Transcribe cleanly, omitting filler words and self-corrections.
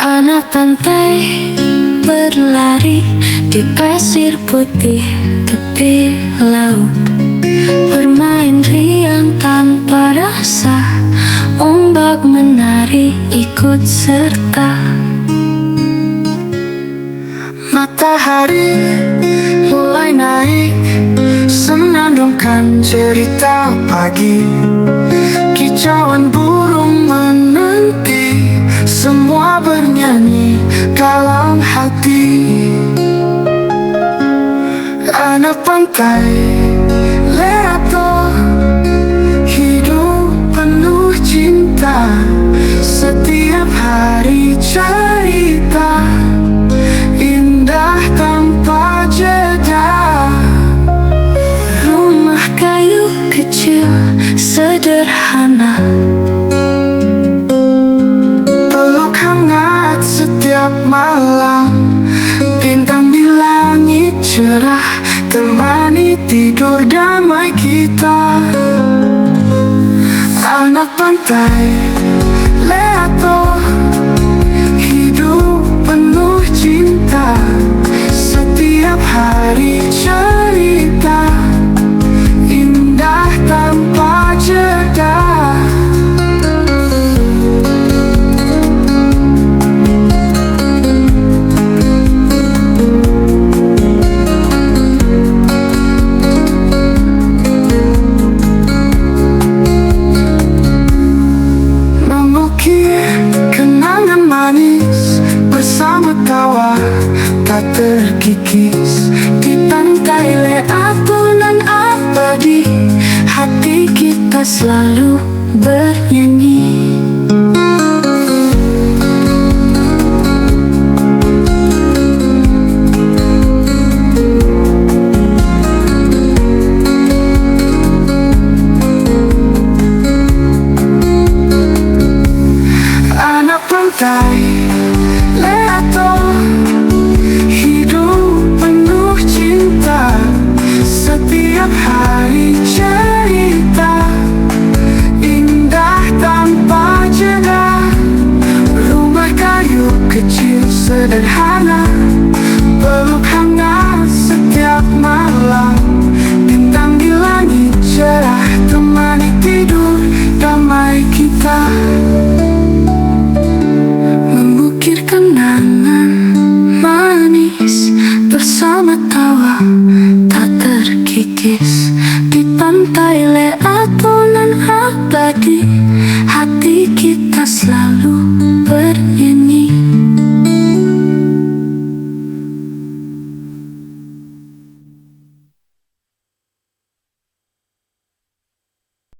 Anak pantai berlari di pasir putih tepi laut, bermain riang tanpa rasa, ombak menari ikut serta. Matahari mulai naik, senandungkan cerita pagi. Kicauan burung menanti, semua bernyanyi dalam hati. Anak pantai, lihat toh, hidup penuh cinta. Setiap hari cerita indah tanpa jeda. Rumah kayu kecil sederhana, peluk hangat setiap malam. Bintang di langit cerah temani tidur damai kita. Anak pantai, lihat toh, hidup penuh cinta. Setiap hari cerita indah tanpa jeda. Kenangan manis bersama tawa tak terkikis di pantai leatunan abadi. Hati kita selalu bernyanyi. Pantai, lihat toh,